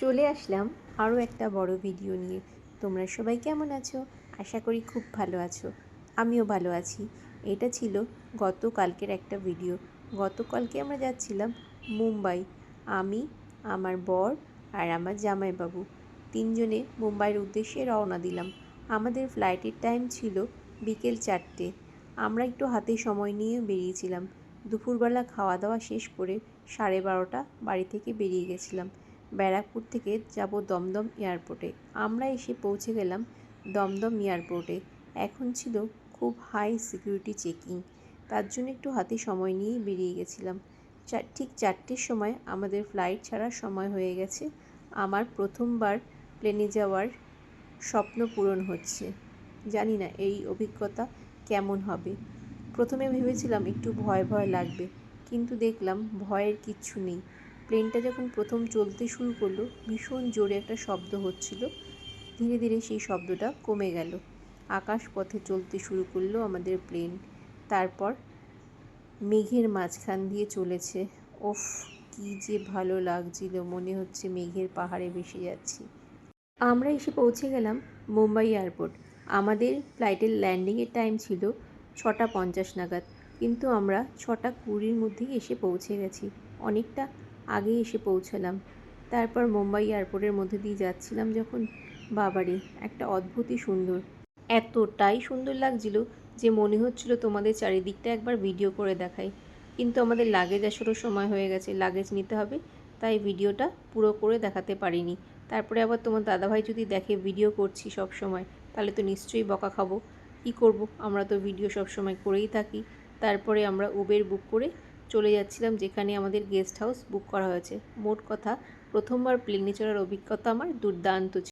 চলে আসলাম আরও একটা বড় ভিডিও নিয়ে। তোমরা সবাই কেমন আছো? আশা করি খুব ভালো আছো। আমিও ভালো আছি। এটা ছিল গতকালকের একটা ভিডিও। গতকালকে আমরা যাচ্ছিলাম মুম্বাই। আমি, আমার বর আর আমার জামাইবাবু তিনজনে মুম্বাইয়ের উদ্দেশ্যে রওনা দিলাম। আমাদের ফ্লাইটের টাইম ছিল বিকেল 4টে। আমরা একটু হাতে সময় নিয়ে বেরিয়েছিলাম। দুপুরবেলা খাওয়া দাওয়া শেষ করে 12:30 বাড়ি থেকে বেরিয়ে গেছিলাম। ব্যারাকপুর থেকে যাব দমদম এয়ারপোর্টে। আমরা এসে পৌঁছে গেলাম দমদম এয়ারপোর্টে। এখন ছিল খুব হাই সিকিউরিটি চেকিং, তার জন্য একটু হাতে সময় নিয়েই বেরিয়ে গেছিলাম। ঠিক 4টের সময় আমাদের ফ্লাইট ছাড়ার সময় হয়ে গেছে। আমার প্রথমবার প্লেনে যাওয়ার স্বপ্ন পূরণ হচ্ছে। জানি না এই অভিজ্ঞতা কেমন হবে। প্রথমে ভেবেছিলাম একটু ভয় ভয় লাগবে, কিন্তু দেখলাম ভয়ের কিচ্ছু নেই। প্লেনটা যখন প্রথম চলতে শুরু করলো, ভীষণ জোরে একটা শব্দ হচ্ছিল। ধীরে ধীরে সেই শব্দটা কমে গেল। আকাশ পথে চলতে শুরু করলো আমাদের প্লেন। তারপর মেঘের মাঝখান দিয়ে চলেছে। ওফ, কী যে ভালো লাগছিল, মনে হচ্ছে মেঘের পাহাড়ে ভেসে যাচ্ছি। আমরা এসে পৌঁছে গেলাম মুম্বাই এয়ারপোর্ট। আমাদের ফ্লাইটের ল্যান্ডিংয়ের টাইম ছিল 6:50 নাগাদ, কিন্তু আমরা 6:20 মধ্যেই এসে পৌঁছে গেছি। অনেকটা আগে এসে পৌঁছালাম। তারপর মুম্বাই এয়ারপোর্টের মধ্যে দিয়ে যাচ্ছিলাম যখন, বাবারে, একটা অদ্ভুতই সুন্দর, এতটাই সুন্দর লাগছিল যে মনে হচ্ছিল তোমাদের চারিদিকটা একবার ভিডিও করে দেখাই। কিন্তু আমাদের লাগেজ আসারও সময় হয়ে গেছে, লাগেজ নিতে হবে, তাই ভিডিওটা পুরো করে দেখাতে পারিনি। তারপরে আবার তোমার দাদাভাই যদি দেখে ভিডিও করছি সব সময়, তাহলে তো নিশ্চয়ই বকা খাবো। কী করব, আমরা তো ভিডিও সব সময় করেই থাকি। তারপরে আমরা উবের বুক করে চলে যাচ্ছিলাম যেখানে আমাদের গেস্ট হাউস বুক করা হয়েছে। মোট কথা, প্রথমবার প্লেনে চড়ার অভিজ্ঞতা আমার দুর্দান্ত ছিল।